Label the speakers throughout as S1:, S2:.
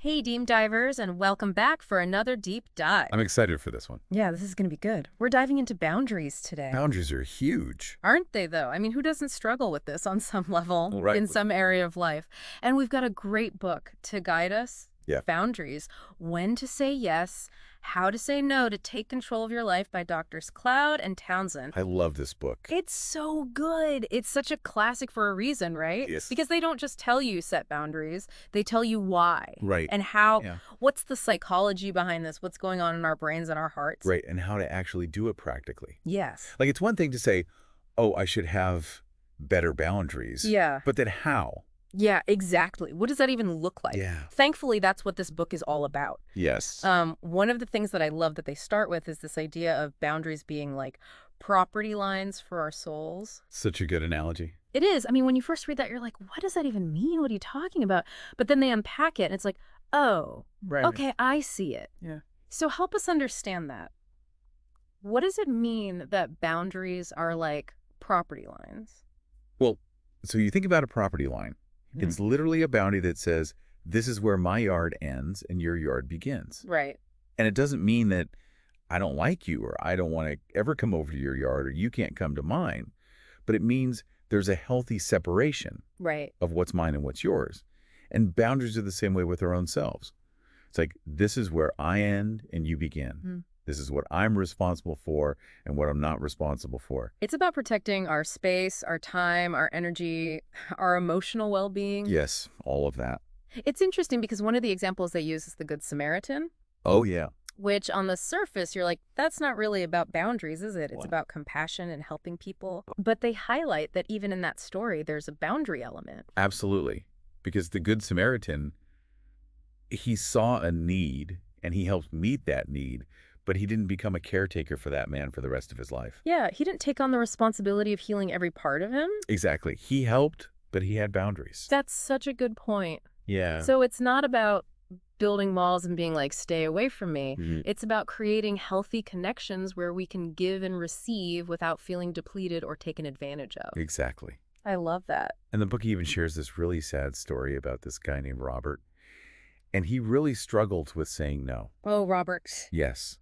S1: Hey, Deem Divers, and welcome back for another deep dive.
S2: I'm excited for this one.
S1: Yeah, this is going to be good. We're diving into boundaries today.
S2: Boundaries are huge.
S1: Aren't they, though? I mean, who doesn't struggle with this on some level
S2: Right.
S1: in some area of life? And we've got a great book to guide us.
S2: Yeah.
S1: Boundaries. When to say yes, how to say no to take control of your life by Doctors Cloud and Townsend.
S2: I love this book.
S1: It's so good. It's such a classic for a reason, right?
S2: Yes.
S1: Because they don't just tell you set boundaries, they tell you why.
S2: Right.
S1: And how,
S2: Yeah.
S1: what's the psychology behind this? What's going on in our brains and our hearts?
S2: Right, and how to actually do it practically.
S1: Yes.
S2: Like, it's one thing to say, oh, I should have better boundaries.
S1: Yeah.
S2: But then how?
S1: Yeah, exactly. What does that even look like?
S2: Yeah.
S1: Thankfully, that's what this book is all about.
S2: Yes.
S1: One of the things that I love that they start with is this idea of boundaries being like property lines for our souls.
S2: Such a good analogy.
S1: It is. I mean, when you first read that, you're like, what does that even mean? What are you talking about? But then they unpack it, and it's like, oh,
S2: Right.
S1: okay, I see it.
S2: Yeah.
S1: So help us understand that. What does it mean that boundaries are like property lines?
S2: Well, so you think about a property line. It's literally a boundary that says, this is where my yard ends and your yard begins.
S1: Right.
S2: And it doesn't mean that I don't like you or I don't want to ever come over to your yard or you can't come to mine. But it means there's a healthy separation
S1: Right.
S2: of what's mine and what's yours. And boundaries are the same way with our own selves. It's like, this is where I end and you begin.
S1: Mm.
S2: This is what I'm responsible for and what I'm not responsible for.
S1: It's about protecting our space, our time, our energy, our emotional well-being.
S2: Yes, all of that.
S1: It's interesting because one of the examples they use is the Good Samaritan,
S2: Oh, yeah.
S1: which on the surface, you're like, that's not really about boundaries, is it? It's
S2: What?
S1: about compassion and helping people. But they highlight that even in that story, there's a boundary element.
S2: Absolutely. Because the Good Samaritan, he saw a need and he helped meet that need, but he didn't become a caretaker for that man for the rest of his life.
S1: Yeah, he didn't take on the responsibility of healing every part of him.
S2: Exactly. He helped, but he had boundaries.
S1: That's such a good point.
S2: Yeah.
S1: So it's not about building walls and being like, stay away from me.
S2: Mhm.
S1: It's about creating healthy connections where we can give and receive without feeling depleted or taken advantage of.
S2: Exactly.
S1: I love that.
S2: And the book even shares this really sad story about this guy named Robert. And he really struggled with saying no.
S1: Oh, Robert.
S2: Yes.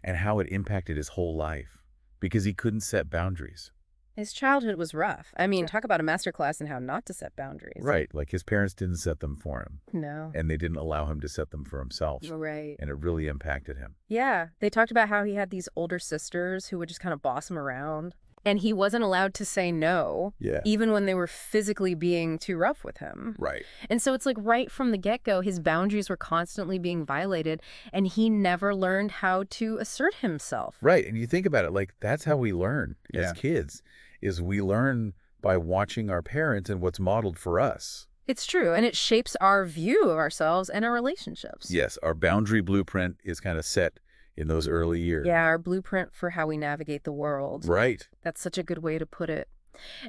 S2: And how it impacted his whole life because he couldn't set boundaries.
S1: His childhood was rough. I mean, talk about a masterclass in how not to set boundaries.
S2: Right. Like his parents didn't set them for him
S1: No.
S2: and they didn't allow him to set them for himself.
S1: Right.
S2: And it really impacted him.
S1: Yeah. They talked about how he had these older sisters who would just kind of boss him around. And he wasn't allowed to say no,
S2: Yeah.
S1: even when they were physically being too rough with him.
S2: Right.
S1: And so it's like right from the get-go, his boundaries were constantly being violated, and he never learned how to assert himself.
S2: Right. And you think about it, like that's how we learn as
S3: Yeah.
S2: kids, is we learn by watching our parents and what's modeled for us.
S1: It's true, and it shapes our view of ourselves and our relationships.
S2: Yes, our boundary blueprint is kind of set in those early years.
S1: Yeah, our blueprint for how we navigate the world.
S2: Right.
S1: That's such a good way to put it.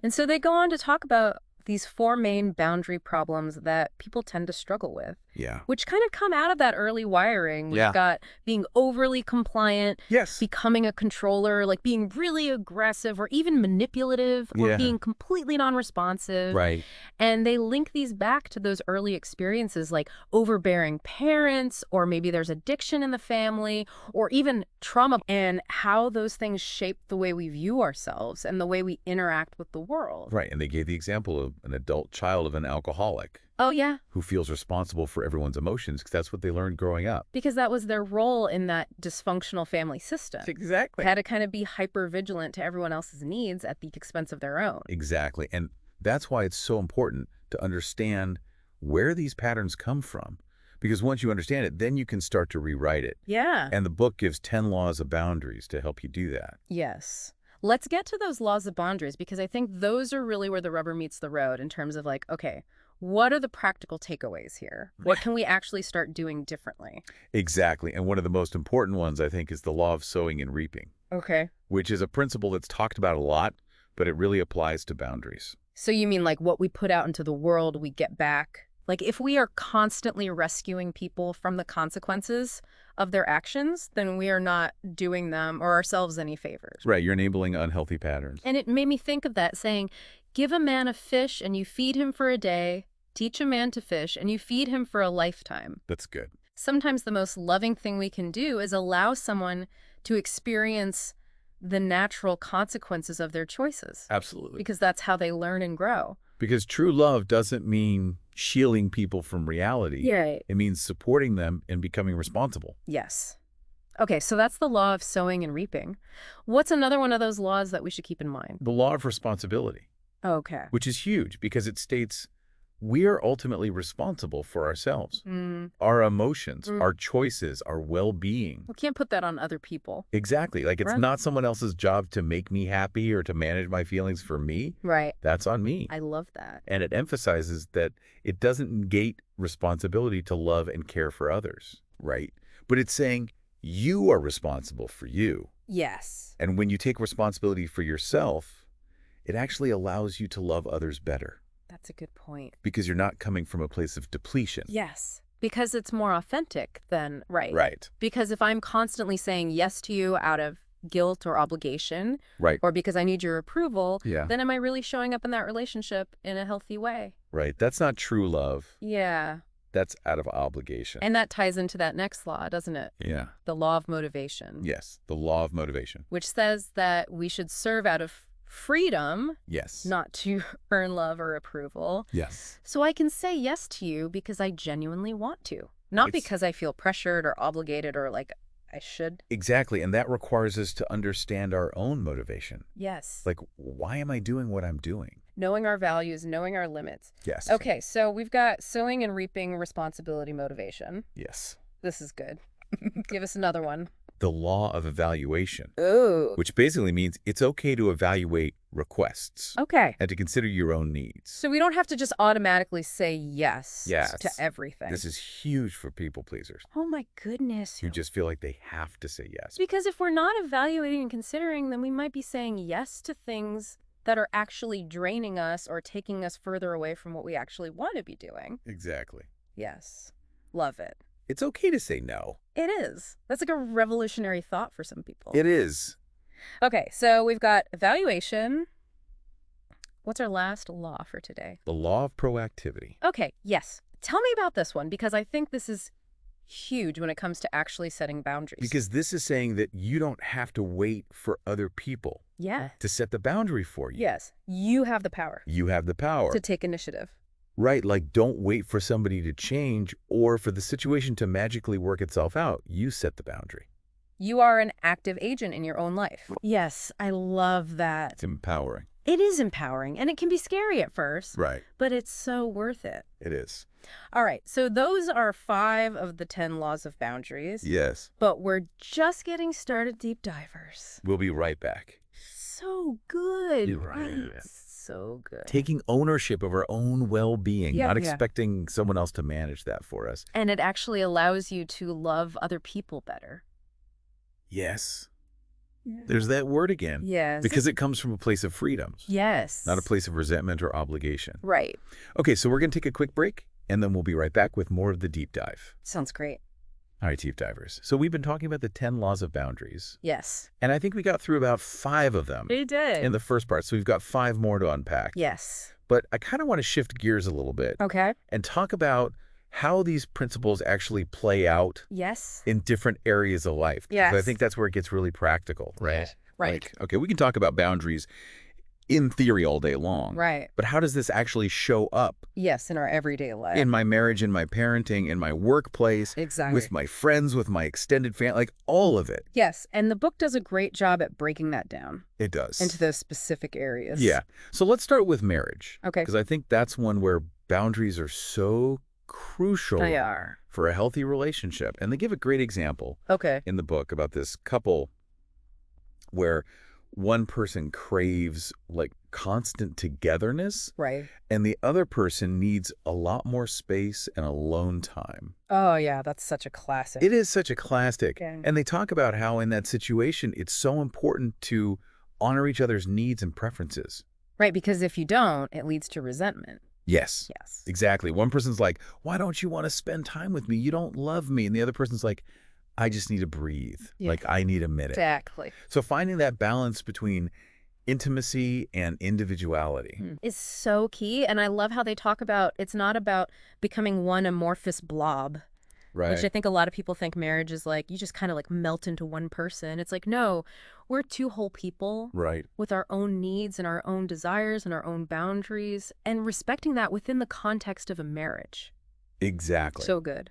S1: And so they go on to talk about these four main boundary problems that people tend to struggle with,
S2: Yeah.
S1: which kind of come out of that early wiring. We've
S2: Yeah.
S1: got being overly compliant,
S2: Yes.
S1: becoming a controller, like being really aggressive or even manipulative or
S2: Yeah.
S1: being completely non-responsive.
S2: Right.
S1: And they link these back to those early experiences like overbearing parents, or maybe there's addiction in the family, or even trauma, and how those things shape the way we view ourselves and the way we interact with the world.
S2: Right. And they gave the example of an adult child of an alcoholic
S1: Oh, yeah,
S2: who feels responsible for everyone's emotions because that's what they learned growing up.
S1: because that was their role in that dysfunctional family system.
S2: Exactly.
S1: They had to kind of be hyper vigilant to everyone else's needs at the expense of their own.
S2: Exactly. And that's why it's so important to understand where these patterns come from. Because once you understand it, then you can start to rewrite it.
S1: Yeah.
S2: And the book gives 10 laws of boundaries to help you do that.
S1: Yes. Let's get to those laws of boundaries, because I think those are really where the rubber meets the road in terms of like, okay, what are the practical takeaways here? What can we actually start doing differently?
S2: Exactly. And one of the most important ones, I think, is the law of sowing and reaping,
S1: Okay.
S2: which is a principle that's talked about a lot, but it really applies to boundaries.
S1: So you mean like what we put out into the world, we get back? Like if we are constantly rescuing people from the consequences of their actions, then we are not doing them or ourselves any favors.
S2: Right. You're enabling unhealthy patterns.
S1: And it made me think of that saying, give a man a fish and you feed him for a day, Teach a man to fish, and you feed him for a lifetime.
S2: That's good.
S1: Sometimes the most loving thing we can do is allow someone to experience the natural consequences of their choices,
S2: Absolutely.
S1: because that's how they learn and grow.
S2: Because true love doesn't mean shielding people from reality.
S1: Yeah.
S2: It means supporting them and becoming responsible.
S1: Yes. Okay, so that's the law of sowing and reaping. What's another one of those laws that we should keep in mind?
S2: The law of responsibility,
S1: Okay.
S2: which is huge because it states we are ultimately responsible for ourselves, our emotions, our choices, our well-being.
S1: We can't put that on other people.
S2: Exactly. Like, it's
S1: Right.
S2: not someone else's job to make me happy or to manage my feelings for me.
S1: Right.
S2: That's on me.
S1: I love that.
S2: And it emphasizes that it doesn't negate responsibility to love and care for others, right? But it's saying you are responsible for you.
S1: Yes.
S2: And when you take responsibility for yourself, it actually allows you to love others better
S1: That's a good point.
S2: because you're not coming from a place of depletion.
S1: Yes. Because it's more authentic than, right.
S2: Right.
S1: Because if I'm constantly saying yes to you out of guilt or obligation,
S2: Right.
S1: or because I need your approval,
S2: Yeah.
S1: then am I really showing up in that relationship in a healthy way?
S2: Right. That's not true love.
S1: Yeah.
S2: That's out of obligation.
S1: And that ties into that next law, doesn't it?
S2: Yeah.
S1: The law of motivation.
S2: Yes. The law of motivation.
S1: Which says that we should serve out of freedom,
S2: Yes.
S1: not to earn love or approval.
S2: Yes.
S1: So I can say yes to you because I genuinely want to, not
S2: It's-
S1: because I feel pressured or obligated or like I should.
S2: Exactly. And that requires us to understand our own motivation.
S1: Yes.
S2: Like, why am I doing what I'm doing?
S1: Knowing our values, knowing our limits.
S2: Yes.
S1: Okay, so we've got sowing and reaping responsibility motivation.
S2: Yes.
S1: This is good. Give us another one.
S2: The law of evaluation,
S1: Ooh.
S2: which basically means it's okay to evaluate requests
S1: Okay.
S2: and to consider your own needs.
S1: So we don't have to just automatically say yes,
S2: Yes.
S1: to everything.
S2: This is huge for people pleasers
S1: Oh my goodness.
S2: who just feel like they have to say yes.
S1: Because if we're not evaluating and considering, then we might be saying yes to things that are actually draining us or taking us further away from what we actually want to be doing.
S2: Exactly.
S1: Yes. Love it.
S2: It's okay to say no.
S1: It is. That's like a revolutionary thought for some people.
S2: It is.
S1: Okay, so we've got evaluation. What's our last law for today?
S2: The law of proactivity.
S1: Okay, yes. Tell me about this one because I think this is huge when it comes to actually setting boundaries.
S2: Because this is saying that you don't have to wait for other people
S1: yeah.
S2: to set the boundary for you.
S1: Yes, you have the power
S2: You have the power.
S1: to take initiative.
S2: Right, like don't wait for somebody to change or for the situation to magically work itself out. You set the boundary.
S1: You are an active agent in your own life. Yes, I love that.
S2: It's empowering.
S1: It is empowering, and it can be scary at first,
S2: Right.
S1: but it's so worth it.
S2: It is.
S1: All right, so those are 5 of the 10 laws of boundaries,
S2: Yes.
S1: but we're just getting started, deep divers.
S2: We'll be right back.
S1: So good.
S2: You're right.
S1: So good.
S2: Taking ownership of our own well-being,
S1: Yeah,
S2: not
S1: yeah.
S2: expecting someone else to manage that for us.
S1: And it actually allows you to love other people better.
S2: Yes. There's that word again.
S1: Yes.
S2: Because it comes from a place of freedom,
S1: Yes.
S2: not a place of resentment or obligation.
S1: Right.
S2: Okay, so we're going to take a quick break, and then we'll be right back with more of the deep dive.
S1: Sounds great.
S2: All right, deep divers. So we've been talking about the 10 laws of boundaries,
S1: Yes.
S2: and I think we got through about 5 of them
S1: We did.
S2: in the first part, so we've got 5 more to unpack.
S1: Yes.
S2: But I kind of want to shift gears a little bit
S1: Okay.
S2: and talk about how these principles actually play out
S1: Yes.
S2: in different areas of life.
S1: Yes.
S2: I think that's where it gets really practical, right?
S1: Right.
S2: Like, okay, we can talk about boundaries in theory all day long.
S1: Right.
S2: But how does this actually show up
S1: Yes, in our everyday life.
S2: in my marriage, in my parenting, in my workplace,
S1: Exactly.
S2: with my friends, with my extended family, like all of it?
S1: Yes, and the book does a great job at breaking that down
S2: It does.
S1: into those specific areas.
S2: Yeah. So let's start with marriage.
S1: Okay.
S2: Because I think that's one where boundaries are so crucial
S1: They are.
S2: for a healthy relationship. And they give a great example
S1: Okay.
S2: in the book about this couple where one person craves like constant togetherness
S1: Right.
S2: and the other person needs a lot more space and alone time.
S1: Oh, yeah, that's such a classic.
S2: It is such a classic.
S1: Yeah.
S2: And they talk about how in that situation, it's so important to honor each other's needs and preferences.
S1: Right, because if you don't, it leads to resentment.
S2: Yes.
S1: Yes.
S2: Exactly. One person's like, why don't you want to spend time with me? You don't love me. And the other person's like, I just need to breathe.
S1: Yeah.
S2: Like, I need a minute.
S1: Exactly.
S2: So finding that balance between Intimacy and individuality.
S1: Is so key. And I love how they talk about it's not about becoming one amorphous blob, which I think a lot of people think marriage is like you just kind of like melt into one person. It's like, no, we're two whole people
S2: Right.
S1: with our own needs and our own desires and our own boundaries and respecting that within the context of a marriage.
S2: Exactly.
S1: So good.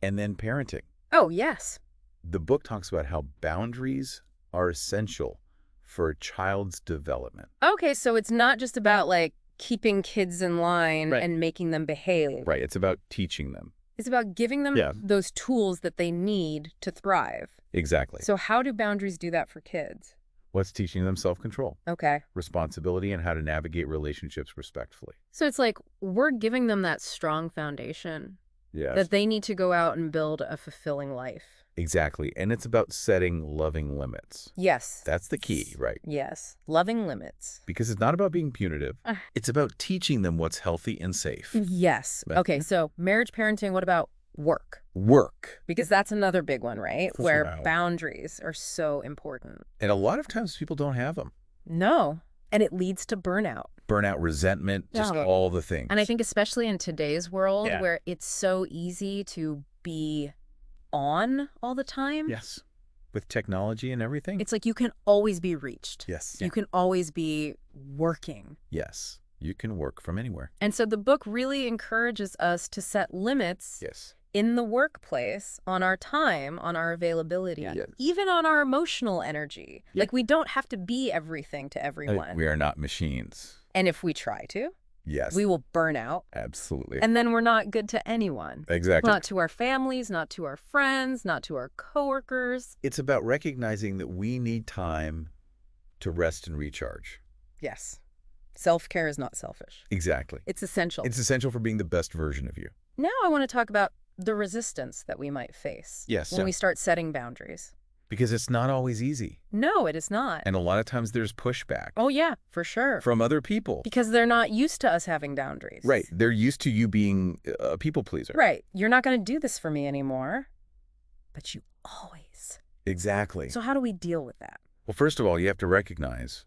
S2: And then parenting.
S1: Oh, yes.
S2: The book talks about how boundaries are essential for a child's development.
S1: Okay, so it's not just about like keeping kids in line
S2: Right.
S1: and making them behave.
S2: Right. It's about teaching them.
S1: It's about giving them
S2: Yeah.
S1: those tools that they need to thrive.
S2: Exactly.
S1: So how do boundaries do that for kids?
S2: What's teaching them self-control,
S1: Okay.
S2: responsibility, and how to navigate relationships respectfully.
S1: So it's like we're giving them that strong foundation
S2: Yes.
S1: that they need to go out and build a fulfilling life.
S2: Exactly. And it's about setting loving limits.
S1: Yes.
S2: That's the key, right?
S1: Yes. Loving limits.
S2: Because it's not about being punitive.
S1: Ah.
S2: It's about teaching them what's healthy and safe.
S1: Yes.
S2: But-
S1: Okay, so marriage, parenting, what about work?
S2: Work.
S1: Because that's another big one, right? Where
S2: Wow.
S1: boundaries are so important.
S2: And a lot of times people don't have them.
S1: No. And it leads to burnout.
S2: Burnout, resentment, just
S1: Yeah.
S2: all the things.
S1: And I think especially in today's world
S2: Yeah.
S1: where it's so easy to be on all the time,
S2: Yes. With technology and everything?
S1: it's like you can always be reached.
S2: Yes.
S1: You can always be working.
S2: Yes. You can work from anywhere.
S1: And so the book really encourages us to set limits
S2: Yes.
S1: in the workplace on our time, on our availability,
S2: Yes.
S1: even on our emotional energy.
S2: Yeah.
S1: Like we don't have to be everything to everyone.
S2: We are not machines.
S1: And if we try to,
S2: Yes.
S1: we will burn out.
S2: Absolutely.
S1: And then we're not good to anyone.
S2: Exactly.
S1: Not to our families, not to our friends, not to our coworkers.
S2: It's about recognizing that we need time to rest and recharge.
S1: Yes. Self-care is not selfish.
S2: Exactly.
S1: It's essential.
S2: It's essential for being the best version of you.
S1: Now I want to talk about the resistance that we might face
S2: Yes.
S1: when we start setting boundaries.
S2: Because it's not always easy.
S1: No, it is not.
S2: And a lot of times there's pushback
S1: Oh, yeah, for sure.
S2: from other people.
S1: Because they're not used to us having boundaries.
S2: Right. They're used to you being a people pleaser.
S1: Right. You're not going to do this for me anymore. But you always.
S2: Exactly.
S1: So how do we deal with that?
S2: Well, first of all, you have to recognize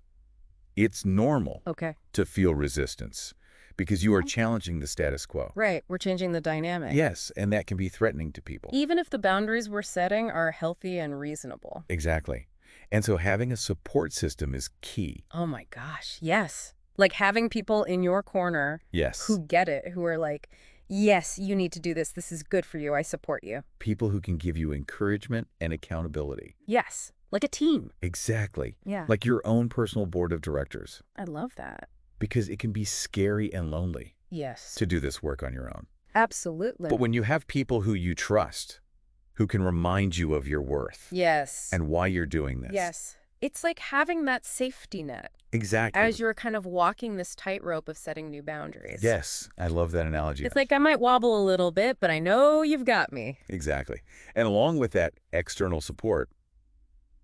S2: it's normal
S1: Okay.
S2: to feel resistance because you are challenging the status quo.
S1: Right. We're changing the dynamic.
S2: Yes, and that can be threatening to people.
S1: Even if the boundaries we're setting are healthy and reasonable.
S2: Exactly. And so having a support system is key.
S1: Oh my gosh. Yes. Like having people in your corner
S2: Yes.
S1: who get it, who are like, yes, you need to do this. This is good for you. I support you.
S2: People who can give you encouragement and accountability.
S1: Yes. Like a team.
S2: Exactly.
S1: Yeah.
S2: Like your own personal board of directors.
S1: I love that.
S2: Because it can be scary and lonely
S1: Yes.
S2: to do this work on your own.
S1: Absolutely.
S2: But when you have people who you trust, who can remind you of your worth
S1: Yes.
S2: and why you're doing this.
S1: Yes. It's like having that safety net
S2: Exactly.
S1: as you're kind of walking this tightrope of setting new boundaries.
S2: Yes. I love that analogy.
S1: It's like I might wobble a little bit, but I know you've got me.
S2: Exactly. And along with that external support,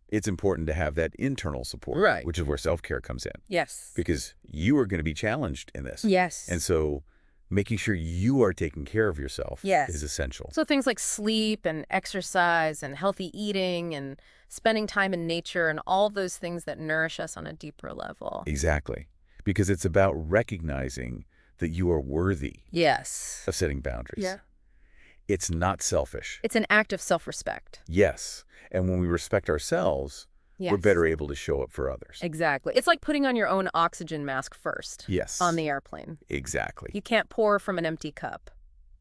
S2: it's important to have that internal support.
S1: Right.
S2: Which is where self-care comes in.
S1: Yes.
S2: Because you are going to be challenged in this.
S1: Yes.
S2: And so making sure you are taking care of yourself
S1: Yes.
S2: is essential.
S1: So things like sleep and exercise and healthy eating and spending time in nature and all those things that nourish us on a deeper level.
S2: Exactly. Because it's about recognizing that you are worthy
S1: Yes.
S2: of setting boundaries.
S1: Yeah.
S2: It's not selfish.
S1: It's an act of self-respect.
S2: Yes. And when we respect ourselves,
S1: Yes.
S2: we're better able to show up for others.
S1: Exactly. It's like putting on your own oxygen mask first
S2: Yes.
S1: on the airplane.
S2: Exactly.
S1: You can't pour from an empty cup.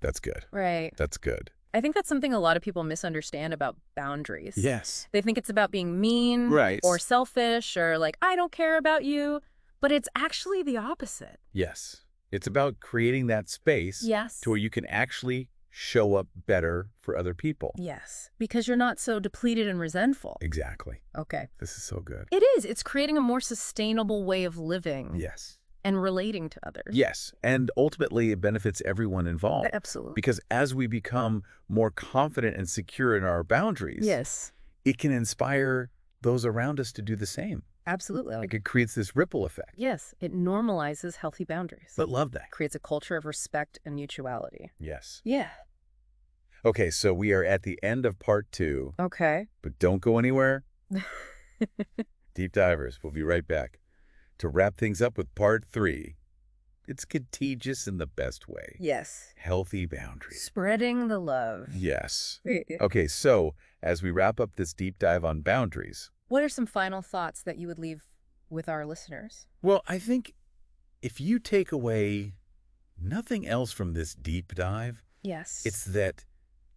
S2: That's good.
S1: Right.
S2: That's good.
S1: I think that's something a lot of people misunderstand about boundaries.
S2: Yes.
S1: They think it's about being mean
S2: Right.
S1: or selfish or like, I don't care about you. But it's actually the opposite.
S2: Yes. It's about creating that space
S1: Yes.
S2: to where you can actually show up better for other people.
S1: Yes. Because you're not so depleted and resentful.
S2: Exactly.
S1: Okay.
S2: This is so good.
S1: It is. It's creating a more sustainable way of living
S2: Yes.
S1: and relating to others.
S2: Yes. And ultimately, it benefits everyone involved.
S1: Absolutely.
S2: Because as we become more confident and secure in our boundaries,
S1: Yes.
S2: it can inspire those around us to do the same.
S1: Absolutely.
S2: Like it creates this ripple effect.
S1: Yes. It normalizes healthy boundaries.
S2: But love that.
S1: Creates a culture of respect and mutuality.
S2: Yes.
S1: Yeah.
S2: Okay, so we are at the end of part 2,
S1: Okay.
S2: but don't go anywhere. Deep Divers, we'll be right back. to wrap things up with part 3. It's contagious in the best way.
S1: Yes.
S2: Healthy boundaries.
S1: Spreading the love.
S2: Yes. Okay, so as we wrap up this deep dive on boundaries,
S1: What are some final thoughts that you would leave with our listeners?
S2: well, I think if you take away nothing else from this deep dive,
S1: Yes.
S2: it's that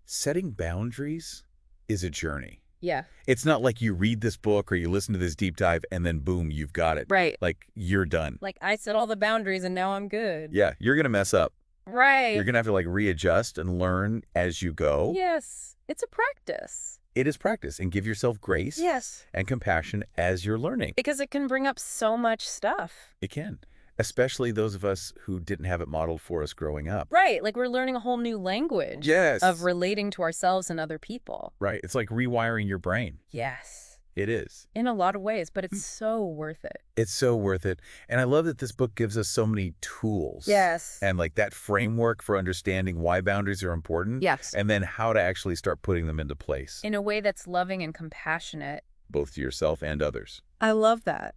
S2: setting boundaries is a journey.
S1: Yeah.
S2: It's not like you read this book or you listen to this deep dive and then boom, you've got it.
S1: Right.
S2: Like you're done.
S1: Like, I set all the boundaries and now I'm good.
S2: Yeah, you're going to mess up.
S1: Right.
S2: You're going to have to like readjust and learn as you go.
S1: Yes. It's a practice.
S2: It is practice, and give yourself grace
S1: Yes.
S2: and compassion as you're learning.
S1: Because it can bring up so much stuff.
S2: It can, especially those of us who didn't have it modeled for us growing up.
S1: Right. Like we're learning a whole new language
S2: Yes.
S1: of relating to ourselves and other people.
S2: Right. It's like rewiring your brain.
S1: Yes.
S2: It is.
S1: In a lot of ways, but it's so worth it.
S2: It's so worth it. And I love that this book gives us so many tools.
S1: Yes.
S2: And like that framework for understanding why boundaries are important.
S1: Yes.
S2: And then how to actually start putting them into place,
S1: In a way that's loving and compassionate.
S2: both to yourself and others.
S1: I love that.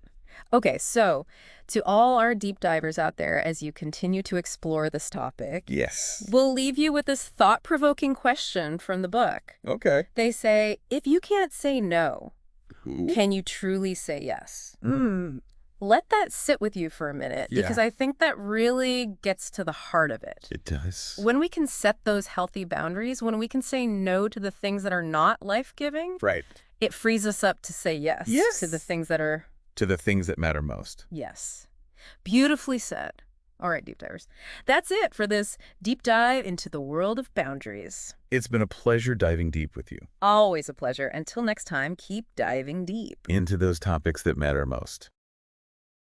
S1: Okay, so to all our deep divers out there, as you continue to explore this topic,
S2: Yes.
S1: we'll leave you with this thought-provoking question from the book.
S2: Okay.
S1: They say, if you can't say no,
S2: Ooh.
S1: can you truly say yes?
S2: Mm.
S1: Let that sit with you for a minute,
S2: Yeah.
S1: because I think that really gets to the heart of it.
S2: It does.
S1: When we can set those healthy boundaries, when we can say no to the things that are not life-giving,
S2: Right.
S1: it frees us up to say yes,
S2: Yes.
S1: to the things that are
S2: To the things that matter most.
S1: yes. Beautifully said. All right, deep divers. That's it for this deep dive into the world of boundaries.
S2: It's been a pleasure diving deep with you
S1: Always a pleasure. Until next time, keep diving deep.
S2: into those topics that matter most.